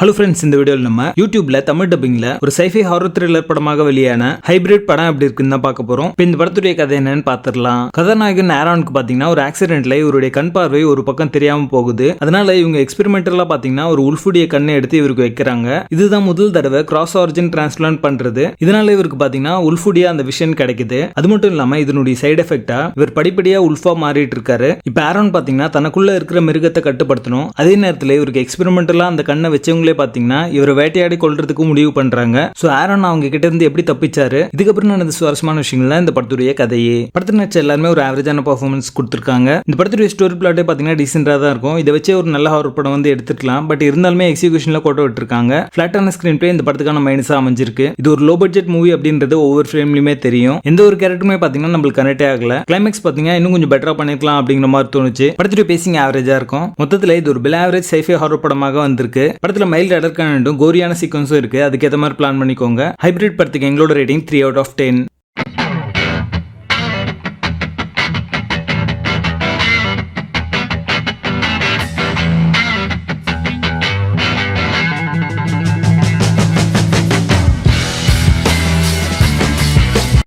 Hello friends, இந்த வீடியோவில் நம்ம யூடியூப்ல தமிழ் டப்பிங்ல ஒரு சைஃபை ஹாரர் த்ரில்லர் படமாக வெளியான ஹைபிரிட் படம் எப்படி இருக்குன்னு தான் பார்க்க போறோம். இப்போ இந்த படத்துடைய கதை என்னன்னு பார்த்துடலாம். கதாநாயகன் ஆரோனுக்கு பாத்தீங்கன்னா ஒரு ஆக்சிடென்ட்ல இவருடைய கண் பார்வை ஒரு பக்கம் தெரியாம போகுது. அதனால இவங்க எக்ஸ்பெரிமெண்டலா பாத்தீங்கன்னா ஒரு உல்ஃபுடைய கண்ணை எடுத்து இவருக்கு வைக்கிறாங்க. இதுதான் முதல் தடவை கிராஸ் ஆரிஜின் டிரான்ஸ்பிளான்ட் பண்றது. இதனால இவருக்கு பாத்தீங்கன்னா உல்ஃபுடைய அந்த விஷன் கிடைக்குது. அது மட்டும் இல்லாம இதனுடைய சைடு எஃபெக்டா இவர் படிப்படியா உல்ஃபா மாறிட்டு இருக்காரு. இப்ப ஆரோன் பாத்தீங்கன்னா தனக்குள்ள இருக்கிற மிருகத்தை கட்டுப்படுத்தணும். அதே நேரத்தில் இவருக்கு எக்ஸ்பெரிமெண்டலா அந்த கண்ணை வச்சவங்களே பாத்தீங்கன்னா இவரை வேட்டையாடி கொள்றதுக்கு முடிவு பண்றாங்க. சோ ஆரோன் அவங்க கிட்ட இருந்து எப்படி தப்பிச்சாரு, இதுக்கப்புறம் நடந்த சுவாரஸ்யமான விஷயங்கள் இந்த படத்துடைய கதையே. படத்துல நடிச்ச எல்லாருமே ஒரு ஆவரேஜான பெர்ஃபார்மன்ஸ் கொடுத்திருக்காங்க. இந்த படத்துடைய ஸ்டோரி பிளாட்டே பாத்தீங்கன்னா டீசென்டா தான் இருக்கும். இதை வச்சே ஒரு நல்ல ஹாரர் படம் எடுத்துக்கலாம். பட் இருந்தாலுமே எக்ஸிகியூஷன்ல கோட்டை விட்டுருக்காங்க. பிளாட்டான ஸ்கிரீன் பிளே இந்த படத்துக்கான மைனஸா அமைஞ்சிருக்கு. இது ஒரு லோ பட்ஜெட் மூவி அப்படின்றது ஒவ்வொரு ஃப்ரேம்லயுமே தெரியும். எந்த ஒரு கேரக்டருமே பாத்தீங்கன்னா நம்மளுக்கு கனெக்டே ஆகல. கிளைமேக்ஸ் பாத்தீங்கன்னா இன்னும் கொஞ்சம் பெட்டரா பண்ணிருக்கலாம் அப்படிங்கிற மாதிரி தோணுச்சு. படத்துடைய பேசிங் ஆவரேஜா இருக்கும். மொத்தத்துல இது ஒரு பில் ஆவரேஜ் சைஃபை ஹாரர் படமாக வந்திருக்கு. படத்துல மைல்ட் அடர்கான கோரியான சீக்வன்ஸும் இருக்கு. அதுக்கேற்ற மாதிரி பிளான் பண்ணிக்கோங்க. ஹைபிரிட் படத்துக்கு எங்களோட ரேட்டிங் 3 out of 10.